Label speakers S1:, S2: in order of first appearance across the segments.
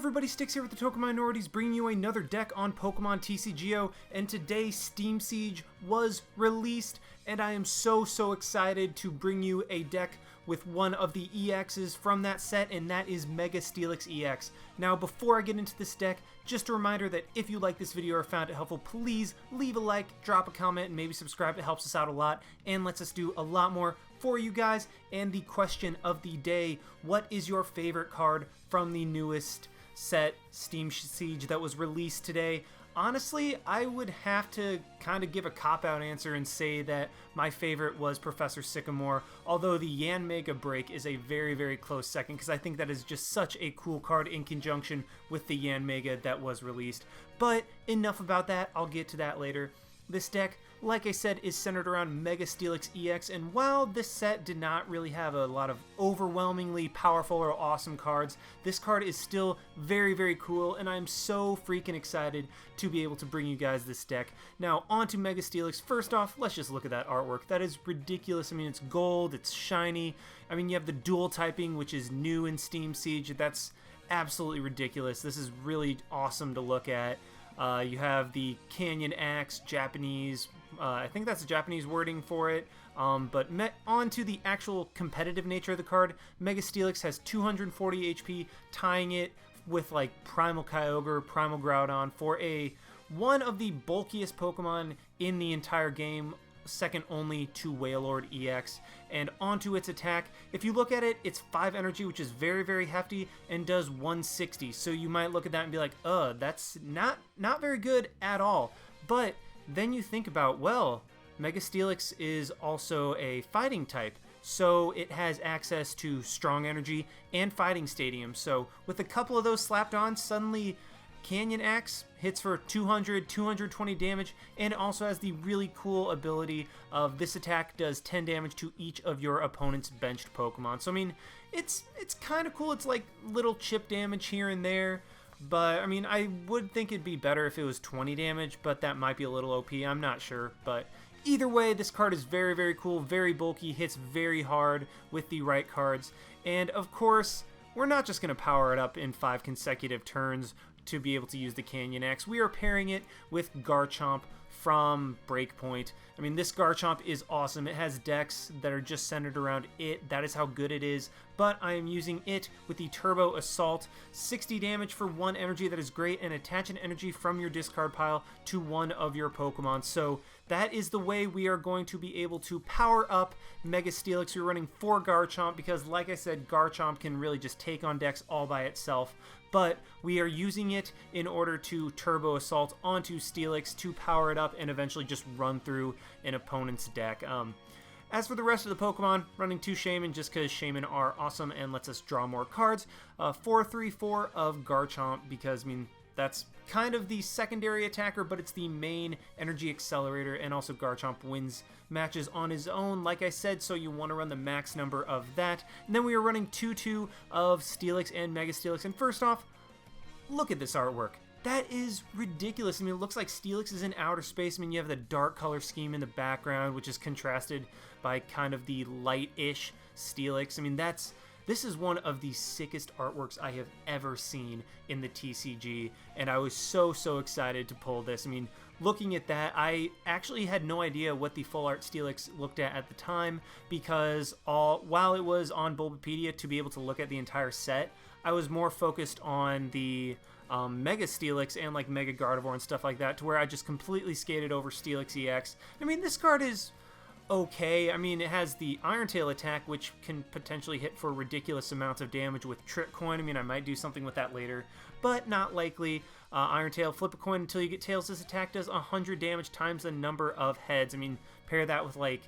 S1: everybody, Sticks here with the Token Minorities, bringing you another deck on Pokemon TCGO, and today Steam Siege was released, and I am so excited to bring you a deck with one of the EXs from that set, and that is Mega Steelix EX. Now, before I get into this deck, just a reminder that if you like this video or found it helpful, please leave a like, drop a comment, and maybe subscribe. It helps us out a lot and lets us do a lot more for you guys. And the question of the day, what is your favorite card from the newest set, Steam Siege, that was released today? Honestly, I would have to kind of give a cop-out answer and say that my favorite was Professor Sycamore, although the Yanmega Break is a very close second, because I think that is just such a cool card in conjunction with the Yanmega that was released. But enough about that, I'll get to that later. This deck, like I said, is centered around Mega Steelix EX, and while this set did not really have a lot of overwhelmingly powerful or awesome cards, this card is still very cool, and I'm so freaking excited to be able to bring you guys this deck. Now, on to Mega Steelix. First off, let's just look at that artwork. That is ridiculous. I mean, it's gold, it's shiny. I mean, you have the dual typing, which is new in Steam Siege. That's absolutely ridiculous. This is really awesome to look at. You have the Canyon Axe, Japanese, I think that's the Japanese wording for it, but on to the actual competitive nature of the card. Mega Steelix has 240 HP, tying it with like Primal Kyogre, Primal Groudon for one of the bulkiest Pokemon in the entire game, second only to Wailord EX. And onto its attack, if you look at it, it's 5 energy, which is very hefty, and does 160. So you might look at that and be like, that's not very good at all. But then you think about, well, Mega Steelix is also a fighting type, so it has access to strong energy and fighting stadium. So with a couple of those slapped on, suddenly Canyon Axe hits for 220 damage, and it also has the really cool ability of this attack does 10 damage to each of your opponent's benched Pokemon. So I mean, it's kind of cool. It's like little chip damage here and there, but I mean, I would think it'd be better if it was 20 damage, but that might be a little OP, I'm not sure. But either way, this card is very cool, very bulky, hits very hard with the right cards, and of course, we're not just going to power it up in 5 consecutive turns to be able to use the Canyon Axe. We are pairing it with Garchomp from Breakpoint. I mean, this Garchomp is awesome. It has decks that are just centered around it. That is how good it is. But I am using it with the Turbo Assault. 60 damage for 1 energy. That is great. And attach an energy from your discard pile to one of your Pokemon. So that is the way we are going to be able to power up Mega Steelix. We're running 4 Garchomp because, like I said, Garchomp can really just take on decks all by itself. But we are using it in order to Turbo Assault onto Steelix to power it up and eventually just run through an opponent's deck. As for the rest of the Pokemon, running 2 Shaman just because Shaman are awesome and lets us draw more cards. 4-3-4 of Garchomp because, I mean, that's kind of the secondary attacker, but it's the main energy accelerator, and also Garchomp wins matches on his own, like I said, so you want to run the max number of that. And then we are running 2-2 of Steelix and Mega Steelix, and first off, look at this artwork. That is ridiculous. I mean, it looks like Steelix is in outer space. I mean, you have the dark color scheme in the background, which is contrasted by kind of the light-ish Steelix. I mean, this is one of the sickest artworks I have ever seen in the TCG, and I was so excited to pull this. I mean, looking at that, I actually had no idea what the full art Steelix looked at the time, because while it was on Bulbapedia to be able to look at the entire set, I was more focused on the Mega Steelix and like Mega Gardevoir and stuff like that, to where I just completely skated over Steelix EX. I mean, this card is okay. I mean, it has the Iron Tail attack, which can potentially hit for ridiculous amounts of damage with Trick Coin. I mean, I might do something with that later, but not likely. Iron Tail, flip a coin until you get tails. This attack does 100 damage times the number of heads. I mean, pair that with like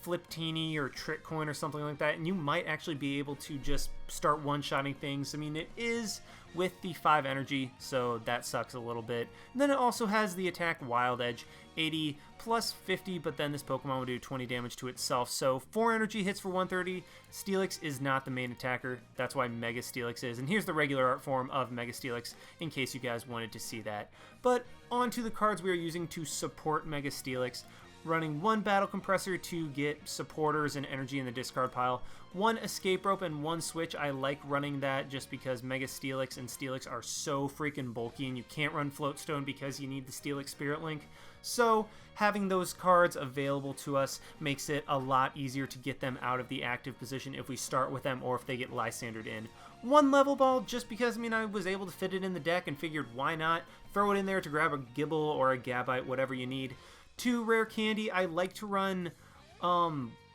S1: Fliptini or Trick Coin or something like that, and you might actually be able to just start one-shotting things. I mean, it is with the 5 energy, so that sucks a little bit. And then it also has the attack Wild Edge, 80 plus 50, but then this Pokemon will do 20 damage to itself. So 4 energy hits for 130. Steelix is not the main attacker. That's why Mega Steelix is. And here's the regular art form of Mega Steelix, in case you guys wanted to see that. But on to the cards we are using to support Mega Steelix. running 1 Battle Compressor to get supporters and energy in the discard pile, 1 Escape Rope, and 1 Switch. I like running that just because Mega Steelix and Steelix are so freaking bulky, and you can't run Floatstone because you need the Steelix Spirit Link. So having those cards available to us makes it a lot easier to get them out of the active position if we start with them or if they get Lysandered in. 1 Level Ball, just because, I mean, I was able to fit it in the deck and figured why not throw it in there to grab a Gibble or a Gabite, whatever you need. 2 Rare Candy. I like to run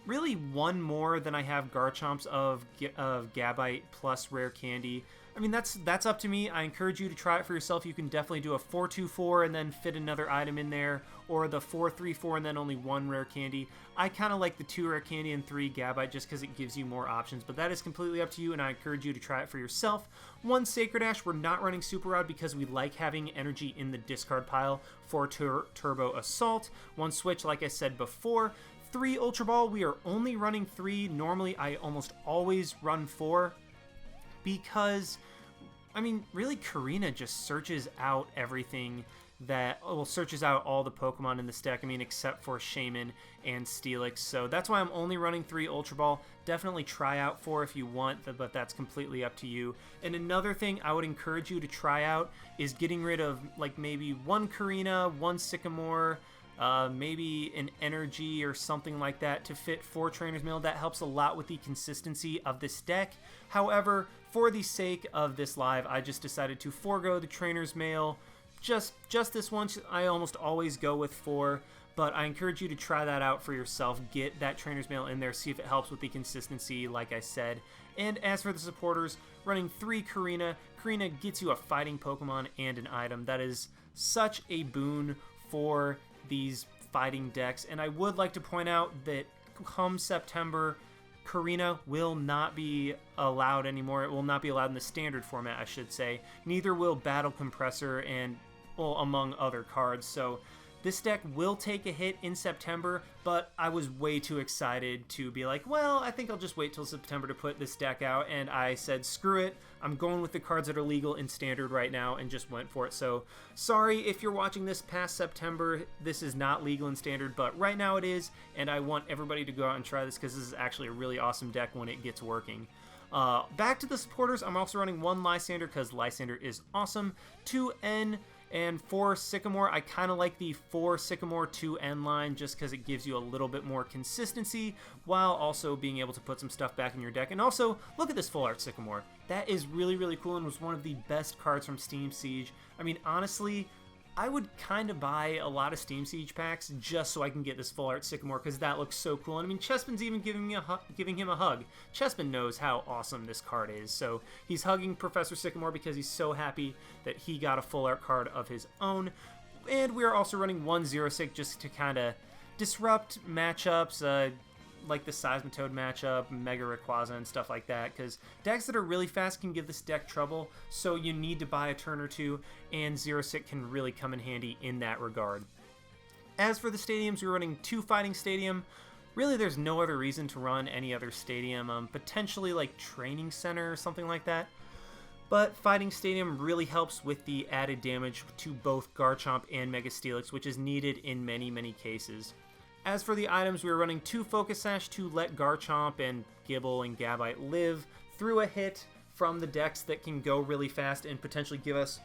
S1: really 1 more than I have Garchomps of Gabite plus Rare Candy. I mean, that's up to me. I encourage you to try it for yourself. You can definitely do a 4-2-4 and then fit another item in there, or the 4-3-4 and then only 1 Rare Candy. I kind of like the 2 Rare Candy and 3 Gabite just because it gives you more options, but that is completely up to you, and I encourage you to try it for yourself. 1 Sacred Ash. We're not running Super Rod because we like having energy in the discard pile for Turbo Assault. 1 Switch, like I said before. 3 Ultra Ball. We are only running 3. Normally, I almost always run 4. Because, I mean, really, Karina just searches out everything that, well, searches out all the Pokemon in this deck, I mean, except for Shaman and Steelix. So that's why I'm only running 3 Ultra Ball. Definitely try out 4 if you want, but that's completely up to you. And another thing I would encourage you to try out is getting rid of, like, maybe 1 Karina, 1 Sycamore, maybe an Energy or something like that to fit 4 Trainer's Mail. That helps a lot with the consistency of this deck. However, for the sake of this live, I just decided to forego the Trainer's Mail. Just this once. I almost always go with 4, but I encourage you to try that out for yourself. Get that Trainer's Mail in there, see if it helps with the consistency, like I said. And as for the supporters, running 3 Karina. Karina gets you a fighting Pokemon and an item. That is such a boon for these fighting decks, and I would like to point out that come September, Karina will not be allowed anymore. It will not be allowed in the standard format, I should say. Neither will Battle Compressor and, well, among other cards. So this deck will take a hit in September, but I was way too excited to be like, well, I think I'll just wait till September to put this deck out, and I said, screw it. I'm going with the cards that are legal in standard right now and just went for it. So sorry if you're watching this past September, this is not legal in standard, but right now it is, and I want everybody to go out and try this because this is actually a really awesome deck when it gets working. Back to the supporters, I'm also running 1 Lysander because Lysander is awesome, 2 N, and 4 Sycamore. I kind of like the 4 Sycamore 2 N line just because it gives you a little bit more consistency while also being able to put some stuff back in your deck. And also, look at this Full Art Sycamore. That is really, really cool and was one of the best cards from Steam Siege. I mean, honestly, I would kind of buy a lot of Steam Siege packs just so I can get this Full Art Sycamore because that looks so cool. And I mean, Chespin's even giving him a hug. Chespin knows how awesome this card is, so he's hugging Professor Sycamore because he's so happy that he got a Full Art card of his own. And we are also running 1 Xerosic just to kind of disrupt matchups, like the Seismitoad matchup, Mega Rayquaza, and stuff like that, because decks that are really fast can give this deck trouble, so you need to buy a turn or two, and Xerosic can really come in handy in that regard. As for the stadiums, we're running 2 Fighting Stadium. Really, there's no other reason to run any other stadium, potentially like Training Center or something like that. But Fighting Stadium really helps with the added damage to both Garchomp and Mega Steelix, which is needed in many, many cases. As for the items, we are running 2 Focus Sash to let Garchomp and Gibble and Gabite live through a hit from the decks that can go really fast and potentially give us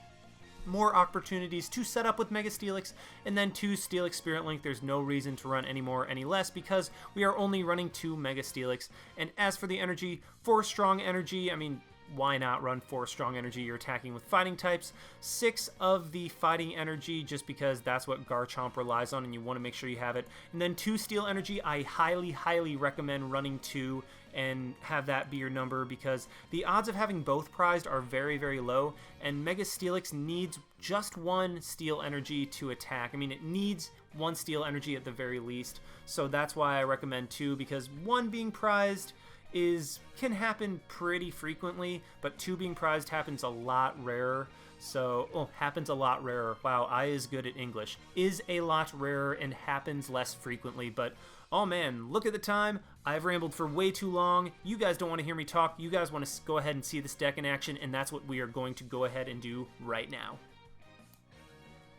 S1: more opportunities to set up with Mega Steelix, and then 2 Steelix Spirit Link. There's no reason to run any more, any less, because we are only running 2 Mega Steelix. And as for the energy, 4 Strong Energy, I mean, why not run 4 Strong Energy? You're attacking with fighting types. 6 of the Fighting Energy, just because that's what Garchomp relies on and you want to make sure you have it. And then 2 Steel Energy. I highly, highly recommend running 2 and have that be your number because the odds of having both prized are very, very low, and Mega Steelix needs just 1 Steel Energy to attack. I mean, it needs 1 Steel Energy at the very least, so that's why I recommend 2, because 1 being prized can happen pretty frequently, but 2 being prized happens a lot rarer. So, happens a lot rarer. Wow, I is good at English. Is a lot rarer and happens less frequently, but oh man, look at the time. I've rambled for way too long. You guys don't want to hear me talk. You guys want to go ahead and see this deck in action, and that's what we are going to go ahead and do right now.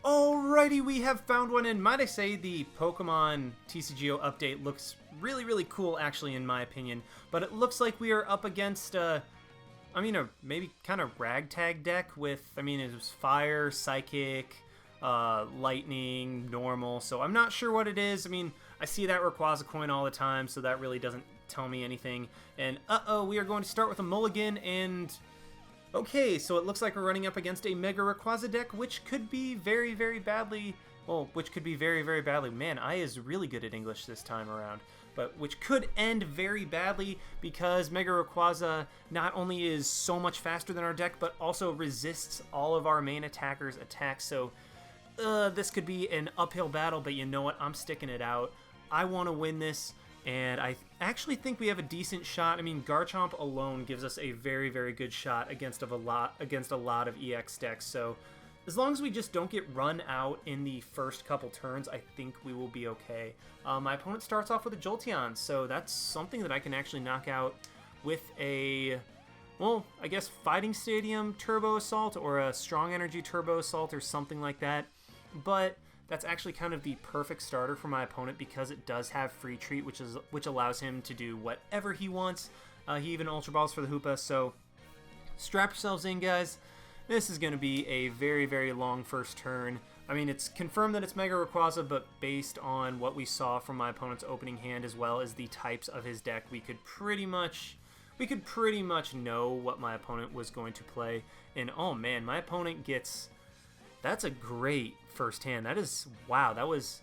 S1: Alrighty, we have found one, and might I say the Pokemon TCGO update looks really, really cool, actually, in my opinion. But it looks like we are up against, a maybe kind of ragtag deck with, it was Fire, Psychic, Lightning, Normal, so I'm not sure what it is. I see that Rayquaza coin all the time, so that really doesn't tell me anything. And, we are going to start with a mulligan, and... Okay, so it looks like we're running up against a Mega Rayquaza deck, which could be very, very badly... Well, which could be very, very badly. Man, I is really good at English this time around. But which could end very badly because Mega Rayquaza not only is so much faster than our deck, but also resists all of our main attackers' attacks. So this could be an uphill battle, but you know what? I'm sticking it out. I want to win this. And I actually think we have a decent shot. Garchomp alone gives us a very, very good shot against a lot of EX decks. So as long as we just don't get run out in the first couple turns, I think we will be okay. My opponent starts off with a Jolteon, so that's something that I can actually knock out with a, well, I guess Fighting Stadium Turbo Assault or a Strong Energy Turbo Assault or something like that. But that's actually kind of the perfect starter for my opponent because it does have Free Treat, which allows him to do whatever he wants. He even Ultra Balls for the Hoopa, so strap yourselves in, guys. This is going to be a very, very long first turn. It's confirmed that it's Mega Rayquaza, but based on what we saw from my opponent's opening hand as well as the types of his deck, we could pretty much know what my opponent was going to play. And oh man, my opponent gets... That's a great first hand. Wow, that was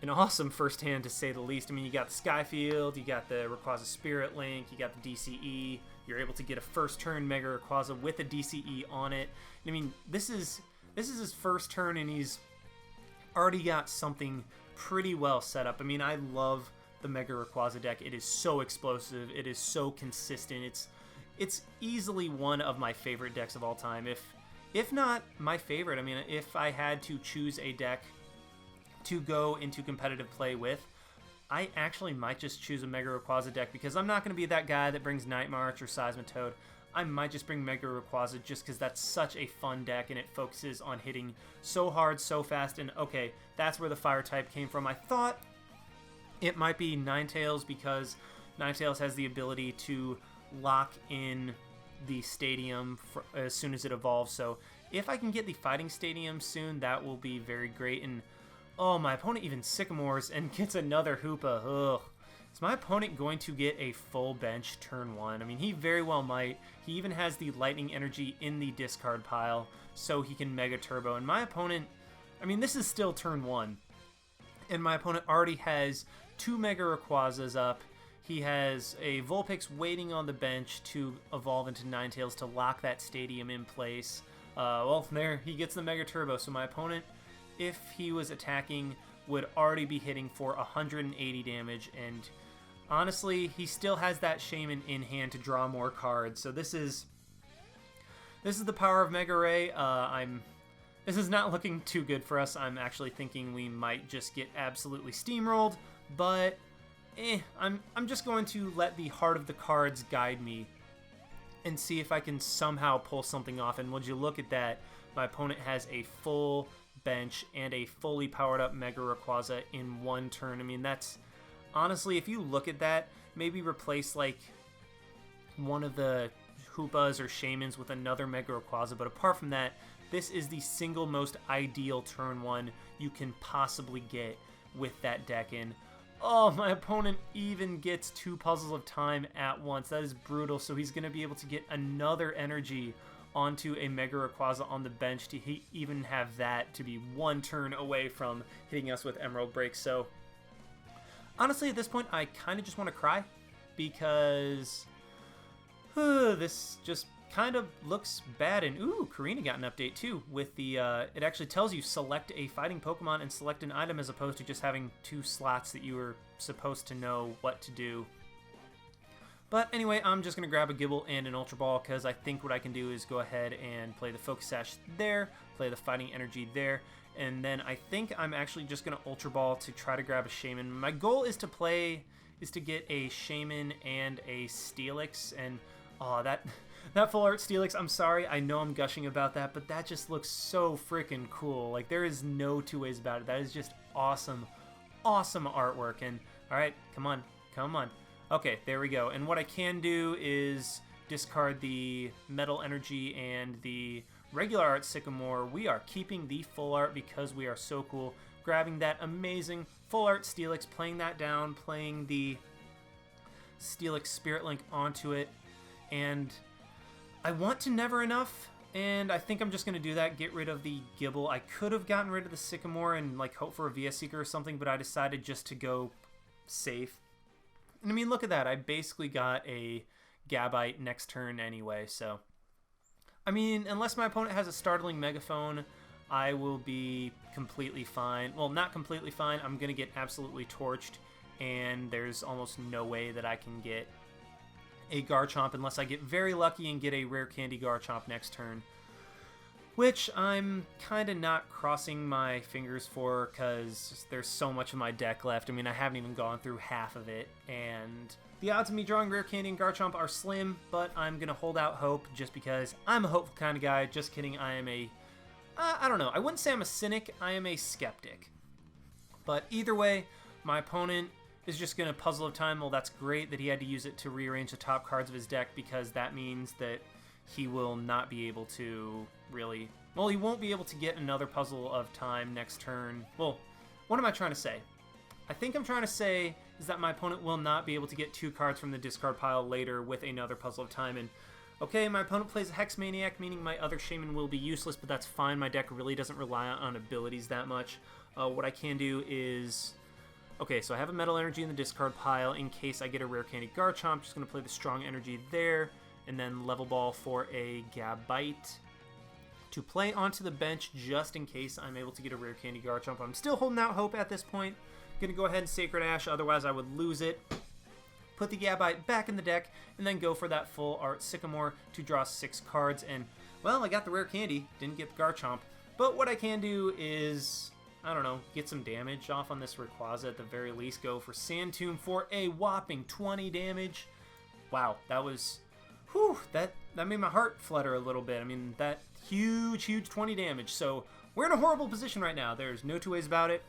S1: an awesome first hand to say the least. You got the Skyfield, you got the Rayquaza Spirit Link, you got the DCE. You're able to get a first turn Mega Rayquaza with a DCE on it. This is his first turn, and he's already got something pretty well set up. I love the Mega Rayquaza deck. It is so explosive. It is so consistent. It's easily one of my favorite decks of all time. If not my favorite, if I had to choose a deck to go into competitive play with, I actually might just choose a Mega Rayquaza deck because I'm not going to be that guy that brings Night March or Seismitoad. I might just bring Mega Rayquaza just because that's such a fun deck and it focuses on hitting so hard, so fast, and okay, that's where the Fire type came from. I thought it might be Ninetales because Ninetales has the ability to lock in the stadium as soon as it evolves, so if I can get the Fighting Stadium soon, that will be very great. And oh, my opponent even Sycamores and gets another Hoopa. Ugh. Is my opponent going to get a full bench turn one? He very well might. He even has the Lightning Energy in the discard pile, so he can Mega Turbo. And my opponent, this is still turn one, and my opponent already has two Mega Rayquazas up. He has a Vulpix waiting on the bench to evolve into Ninetales to lock that stadium in place. Well, there, he gets the Mega Turbo, so my opponent, if he was attacking, would already be hitting for 180 damage, and honestly, he still has that Shaman in hand to draw more cards, so this is the power of Mega Ray. This is not looking too good for us. I'm actually thinking we might just get absolutely steamrolled, but I'm just going to let the heart of the cards guide me and see if I can somehow pull something off. And would you look at that, my opponent has a full bench and a fully powered up Mega Rayquaza in one turn. That's honestly, if you look at that, maybe replace like one of the Hoopas or Shamans with another Mega Rayquaza, but apart from that, this is the single most ideal turn one you can possibly get with that deck in. Oh, my opponent even gets two Puzzles of Time at once. That is brutal. So he's going to be able to get another energy onto a Mega Rayquaza on the bench to even have that to be one turn away from hitting us with Emerald Break. So honestly, at this point, I kind of just want to cry because this just kind of looks bad. And ooh, Karina got an update too with the it actually tells you select a fighting Pokemon and select an item as opposed to just having two slots that you were supposed to know what to do. But anyway, I'm just going to grab a Gible and an Ultra Ball because I think what I can do is go ahead and play the Focus Sash there, play the Fighting Energy there, and then I think I'm actually just going to Ultra Ball to try to grab a Shaman. My goal is to get a Shaman and a Steelix, and oh, That full art Steelix, I'm sorry, I know I'm gushing about that, but that just looks so freaking cool. Like, there is no two ways about it. That is just awesome, awesome artwork. And, alright, come on, come on. Okay, there we go. And what I can do is discard the Metal Energy and the regular art Sycamore. We are keeping the full art because we are so cool. Grabbing that amazing full art Steelix, playing that down, playing the Steelix Spirit Link onto it. And I want to Never Enough, and I think I'm just going to do that, get rid of the Gibble. I could have gotten rid of the Sycamore and like hope for a VS Seeker or something, but I decided just to go safe. And I mean, look at that. I basically got a Gabite next turn anyway, so... I mean, unless my opponent has a startling Megaphone, I will be completely fine. Well, not completely fine. I'm going to get absolutely torched, and there's almost no way that I can get a Garchomp unless I get very lucky and get a Rare Candy Garchomp next turn, which I'm kind of not crossing my fingers for because there's so much of my deck left. I mean, I haven't even gone through half of it, and the odds of me drawing Rare Candy and Garchomp are slim, but I'm going to hold out hope just because I'm a hopeful kind of guy. Just kidding, I am a... I don't know, I wouldn't say I'm a cynic, I am a skeptic. But either way, my opponent is just going to Puzzle of Time. Well, that's great that he had to use it to rearrange the top cards of his deck, because that means that he will not be able to really... Well, he won't be able to get another Puzzle of Time next turn. Well, what am I trying to say? I think I'm trying to say is that my opponent will not be able to get 2 cards from the discard pile later with another Puzzle of Time. And okay, my opponent plays a Hex Maniac, meaning my other Shaman will be useless, but that's fine. My deck really doesn't rely on abilities that much. What I can do is... Okay, so I have a Metal Energy in the discard pile in case I get a Rare Candy Garchomp. Just going to play the Strong Energy there, and then Level Ball for a Gabite to play onto the bench just in case I'm able to get a Rare Candy Garchomp. I'm still holding out hope at this point. Going to go ahead and Sacred Ash, otherwise I would lose it. Put the Gabite back in the deck, and then go for that full art Sycamore to draw 6 cards. And, well, I got the Rare Candy, didn't get the Garchomp. But what I can do is, I don't know, get some damage off on this Rayquaza at the very least. Go for Sand Tomb for a whopping 20 damage. Wow, that was... Whew, that made my heart flutter a little bit. I mean, that huge 20 damage. So, we're in a horrible position right now. There's no two ways about it.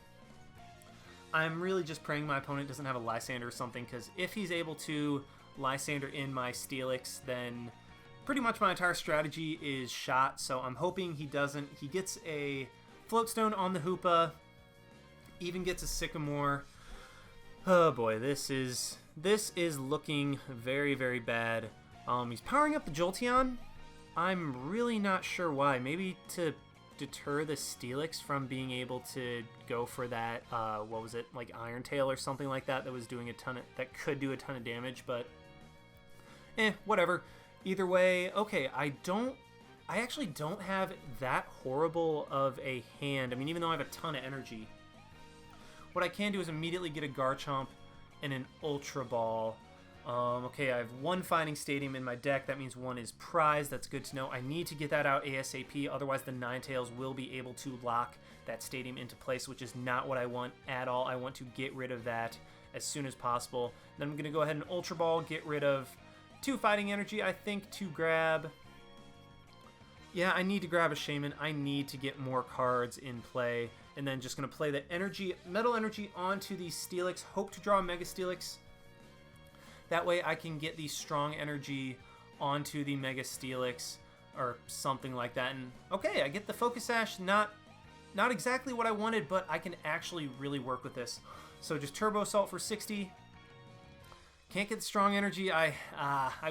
S1: I'm really just praying my opponent doesn't have a Lysander or something, because if he's able to Lysander in my Steelix, then pretty much my entire strategy is shot. So I'm hoping he doesn't. He gets a Floatstone on the Hoopa, even gets a Sycamore. Oh boy, this is looking very bad. He's powering up the Jolteon. I'm really not sure why. Maybe to deter the Steelix from being able to go for that, what was it, like Iron Tail or something like that, that was doing that could do a ton of damage, but whatever. Either way, okay, I actually don't have that horrible of a hand. I mean, even though I have a ton of energy, what I can do is immediately get a Garchomp and an Ultra Ball. Okay, I have 1 Fighting Stadium in my deck. That means 1 is prized. That's good to know. I need to get that out ASAP. Otherwise, the Ninetales will be able to lock that stadium into place, which is not what I want at all. I want to get rid of that as soon as possible. Then I'm going to go ahead and Ultra Ball, get rid of 2 Fighting Energy, I think, to grab... Yeah, I need to grab a Shaman. I need to get more cards in play. And then just going to play the Metal Energy onto the Steelix. Hope to draw a Mega Steelix. That way I can get the Strong Energy onto the Mega Steelix or something like that. And okay, I get the Focus Sash. Not exactly what I wanted, but I can actually really work with this. So just Turbo Assault for 60. Can't get the Strong Energy. I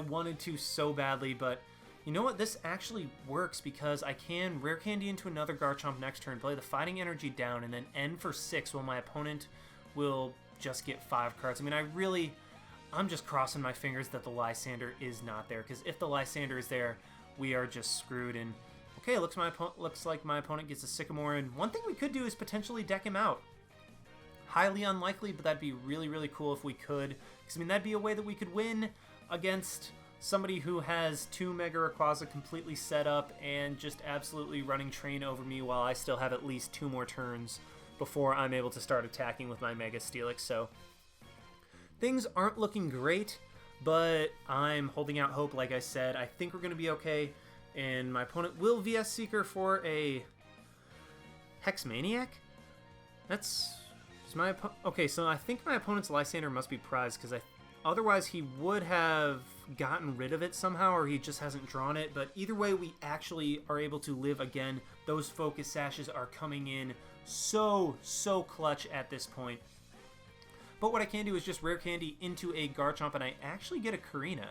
S1: wanted to so badly, but you know what? This actually works because I can Rare Candy into another Garchomp next turn, play the Fighting Energy down, and then end for 6 while my opponent will just get 5 cards. I mean, I'm just crossing my fingers that the Lysander is not there, because if the Lysander is there, we are just screwed. And okay, it looks like my opponent gets a Sycamore, and one thing we could do is potentially deck him out. Highly unlikely, but that'd be really cool if we could, because I mean, that'd be a way that we could win against somebody who has 2 Mega Rayquaza completely set up and just absolutely running train over me while I still have at least 2 more turns before I'm able to start attacking with my Mega Steelix. So things aren't looking great. but I'm holding out hope. Like I said, I think we're going to be okay, and my opponent will VS Seeker for a Hex Maniac? That's... Okay, so I think my opponent's Lysander must be prized, because otherwise he would have gotten rid of it somehow, or he just hasn't drawn it. But either way, we actually are able to live again. Those Focus Sashes are coming in so clutch at this point. But what I can do is just Rare Candy into a Garchomp, and I actually get a Karina.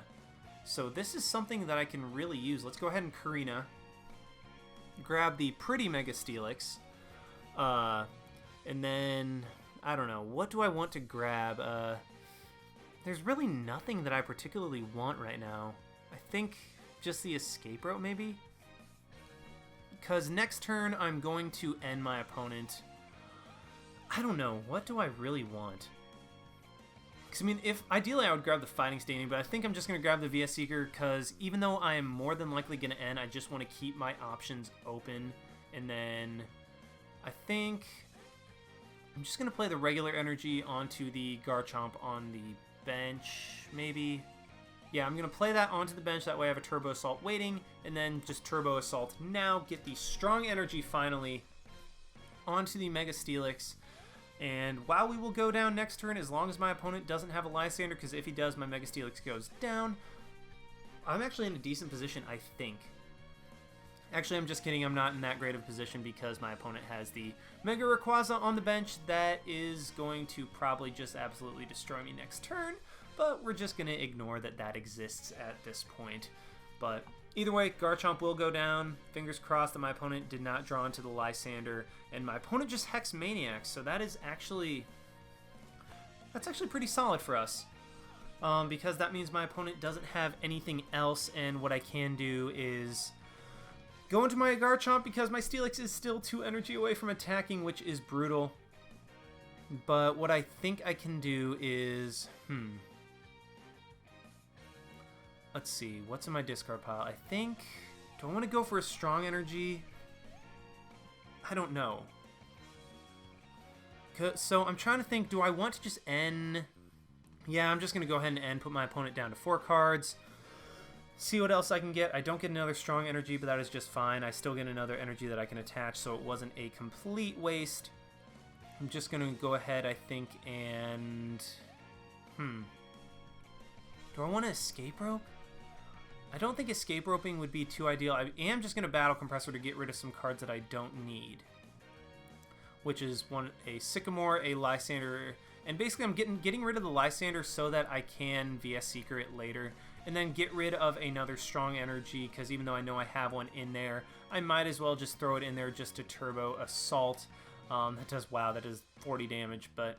S1: So this is something that I can really use. Let's go ahead and Karina. Grab the pretty Mega Steelix. And then, I don't know, what do I want to grab? There's really nothing that I particularly want right now. I think just the Escape Rope, maybe? Because next turn, I'm going to end my opponent. I don't know, what do I really want? Because, I mean, ideally I would grab the Fighting Stadium, but I think I'm just going to grab the VS Seeker, because even though I am more than likely going to end, I just want to keep my options open. And then I think I'm just going to play the regular energy onto the Garchomp on the bench, maybe. Yeah, I'm going to play that onto the bench, that way I have a Turbo Assault waiting, and then just Turbo Assault now, get the strong energy finally onto the Mega Steelix. And while we will go down next turn, as long as my opponent doesn't have a Lysander, because if he does, my Mega Steelix goes down. I'm actually in a decent position, I think. Actually, I'm just kidding. I'm not in that great of a position because my opponent has the Mega Rayquaza on the bench that is going to probably just absolutely destroy me next turn, but we're just going to ignore that that exists at this point. But either way, Garchomp will go down. Fingers crossed that my opponent did not draw into the Lysander, and my opponent just Hex Maniac, so that's actually pretty solid for us. Because that means my opponent doesn't have anything else, and what I can do is go into my Garchomp because my Steelix is still 2 energy away from attacking, which is brutal. But what I think I can do is... Let's see, what's in my discard pile? I think... Do I want to go for a strong energy? I don't know. So I'm trying to think, do I want to just end... Yeah, I'm just going to go ahead and end, put my opponent down to 4 cards. See what else I can get. I don't get another strong energy, but that is just fine. I still get another energy that I can attach, so it wasn't a complete waste. I'm just going to go ahead, I think, and... Do I want to Escape Rope? I don't think Escape Roping would be too ideal. I am just going to Battle Compressor to get rid of some cards that I don't need. Which is a Sycamore, a Lysander, and basically I'm getting rid of the Lysander so that I can VS Seeker it later. And then get rid of another strong energy, because even though I know I have one in there, I might as well just throw it in there just to Turbo Assault. That does 40 damage, but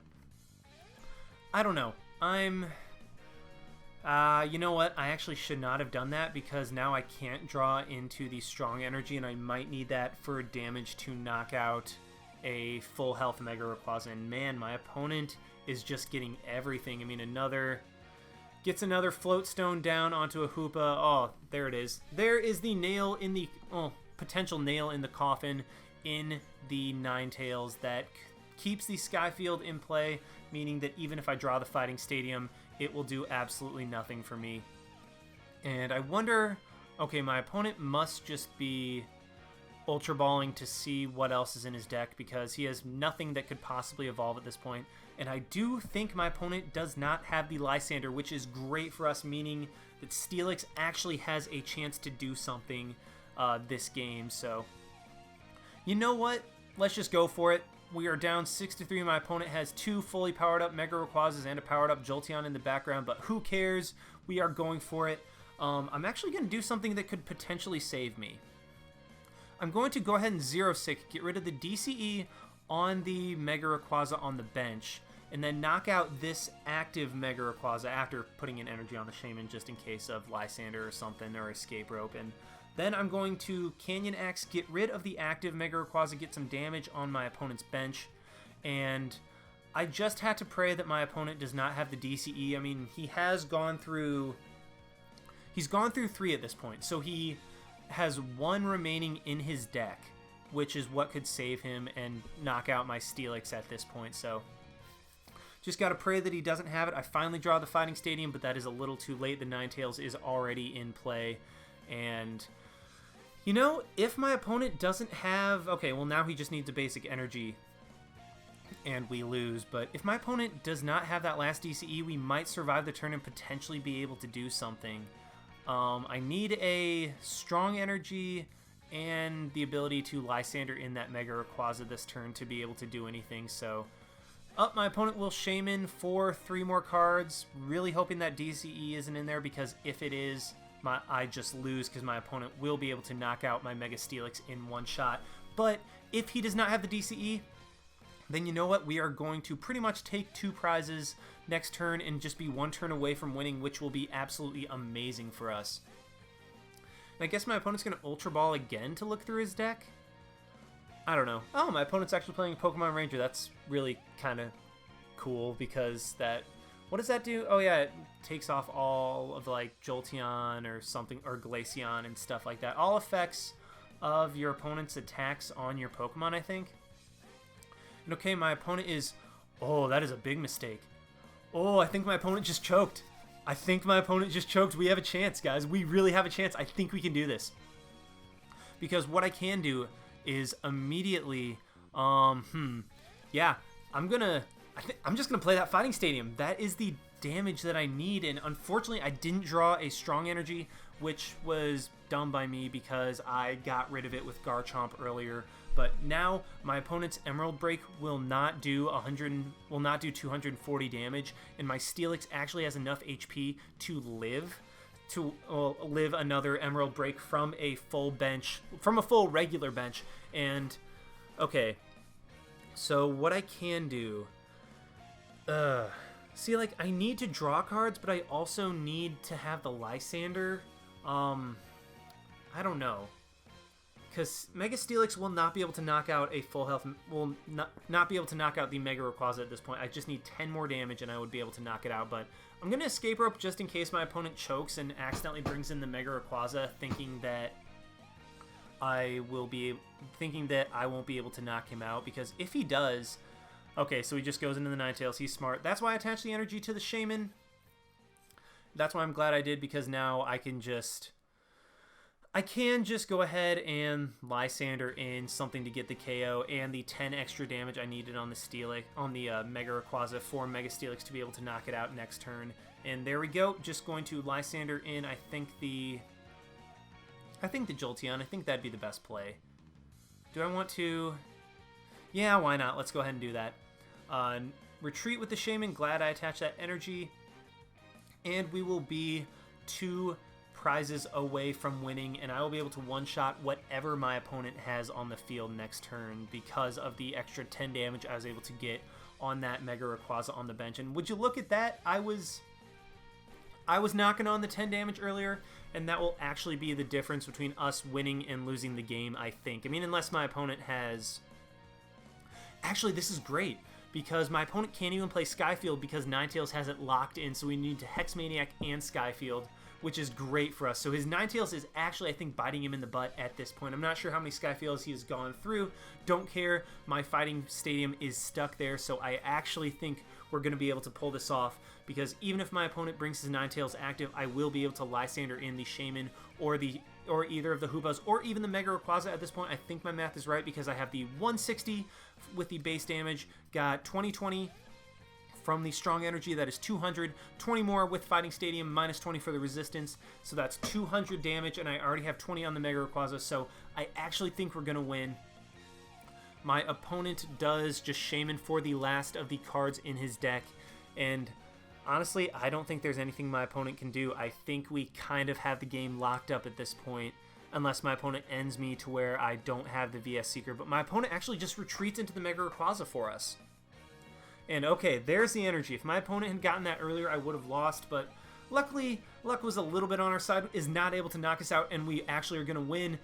S1: I don't know. You know what? I actually should not have done that, because now I can't draw into the strong energy, and I might need that for damage to knock out a full health Mega Rayquaza. And man, my opponent is just getting everything. I mean, gets another Float Stone down onto a Hoopa. Oh, there it is. There is the nail in the... potential nail in the coffin in the Ninetales that keeps the Skyfield in play, meaning that even if I draw the Fighting Stadium, it will do absolutely nothing for me. And I wonder... Okay, my opponent must just be Ultra Balling to see what else is in his deck, because he has nothing that could possibly evolve at this point. And I do think my opponent does not have the Lysander, which is great for us, meaning that Steelix actually has a chance to do something this game. So, you know what? Let's just go for it. We are down 6-3. My opponent has 2 fully powered up Mega Rayquazas and a powered up Jolteon in the background, but who cares? We are going for it. I'm actually going to do something that could potentially save me. I'm going to go ahead and Zero Sick, get rid of the DCE on the Mega Rayquaza on the bench, and then knock out this active Mega Rayquaza after putting in energy on the Shaman just in case of Lysander or something, or Escape Rope. And then I'm going to Canyon Axe, get rid of the active Mega Rayquaza, get some damage on my opponent's bench, and I just had to pray that my opponent does not have the DCE. I mean, he has gone through... He's gone through 3 at this point, so he has 1 remaining in his deck, which is what could save him and knock out my Steelix at this point. So Just got to pray that he doesn't have it. I finally draw the Fighting Stadium, but that is a little too late. The Ninetales is already in play. And, you know, if my opponent doesn't have... Okay, well, now he just needs a basic energy, and we lose. But if my opponent does not have that last DCE, we might survive the turn and potentially be able to do something. I need a strong energy and the ability to Lysander in that Mega Rayquaza this turn to be able to do anything. So, my opponent will Shaman for 3 more cards. Really hoping that DCE isn't in there, because if it is, I just lose, because my opponent will be able to knock out my Mega Steelix in one shot. But if he does not have the DCE, then you know what? We are going to pretty much take 2 prizes next turn and just be 1 turn away from winning, which will be absolutely amazing for us. And I guess my opponent's going to Ultra Ball again to look through his deck? I don't know. Oh, my opponent's actually playing Pokemon Ranger. That's really kind of cool, because that... What does that do? Oh yeah, it takes off all of like Jolteon or something, or Glaceon and stuff like that. All effects of your opponent's attacks on your Pokemon, I think. And okay, my opponent is... Oh, that is a big mistake. Oh, I think my opponent just choked. I think my opponent just choked. We have a chance, guys. We really have a chance. I think we can do this. Because what I can do is immediately... Yeah, I'm just gonna play that Fighting Stadium. That is the damage that I need, and unfortunately I didn't draw a strong energy, which was dumb by me because I got rid of it with Garchomp earlier. But now my opponent's Emerald Break will not do 240 damage, and my Steelix actually has enough HP to live another Emerald Break from a full regular bench. And okay, so what I can do, see, like, I need to draw cards, but I also need to have the Lysander. I don't know, because Mega Steelix will not be able to knock out a full health, will not be able to knock out the Mega Rayquaza at this point. I just need 10 more damage and I would be able to knock it out. But I'm going to Escape Rope just in case my opponent chokes and accidentally brings in the Mega Rayquaza, thinking that I won't be able to knock him out, because if he does... Okay, so he just goes into the Ninetales. He's smart. That's why I attached the energy to the Shaman. That's why I'm glad I did, because now I can just go ahead and Lysander in something to get the KO and the 10 extra damage I needed on the Steelix, on the Mega Rayquaza for Mega Steelix to be able to knock it out next turn. And there we go. Just going to Lysander in, I think the Jolteon. I think that'd be the best play. Do I want to... Yeah, why not? Let's go ahead and do that. Retreat with the Shaman. Glad I attached that energy. And we will be 2 prizes away from winning, and I will be able to one-shot whatever my opponent has on the field next turn because of the extra 10 damage I was able to get on that Mega Rayquaza on the bench. And would you look at that? I was knocking on the 10 damage earlier, and that will actually be the difference between us winning and losing the game, I think. I mean, unless my opponent has... Actually, this is great, because my opponent can't even play Skyfield because Ninetales has it locked in, so we need to Hex Maniac and Skyfield, which is great for us. So his Ninetales is actually, I think, biting him in the butt at this point. I'm not sure how many Skyfields he has gone through. Don't care. My Fighting Stadium is stuck there, so I actually think we're going to be able to pull this off, because even if my opponent brings his Ninetales active, I will be able to Lysander in the Shaman or either of the Hoopas, or even the Mega Rayquaza at this point. I think my math is right, because I have the 160 with the base damage, got 20 from the strong energy, that is 200, 20 more with Fighting Stadium, minus 20 for the resistance, so that's 200 damage, and I already have 20 on the Mega Rayquaza, so I actually think we're going to win. My opponent does just Shaman for the last of the cards in his deck, and honestly, I don't think there's anything my opponent can do. I think we kind of have the game locked up at this point, unless my opponent ends me to where I don't have the VS Seeker. But my opponent actually just retreats into the Mega Rayquaza for us. And okay, there's the energy. If my opponent had gotten that earlier, I would have lost, but luckily, luck was a little bit on our side, is not able to knock us out, and we actually are going to win.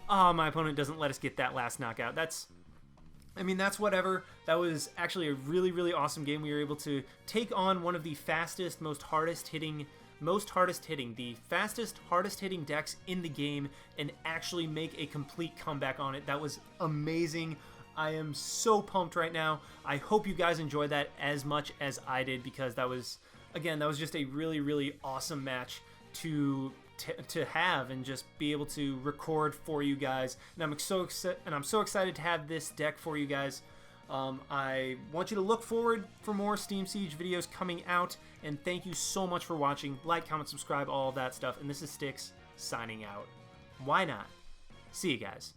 S1: Oh, my opponent doesn't let us get that last knockout. That's whatever. That was actually a really, really awesome game. We were able to take on one of the fastest, hardest hitting decks in the game and actually make a complete comeback on it. That was amazing. I am so pumped right now. I hope you guys enjoyed that as much as I did, because that was, again, that was just a really, really awesome match to have and just be able to record for you guys. And I'm so excited to have this deck for you guys. I want you to look forward for more Steam Siege videos coming out, and thank you so much for watching. Like, comment, subscribe, all of that stuff. And this is Steelix signing out. Why not? See you guys.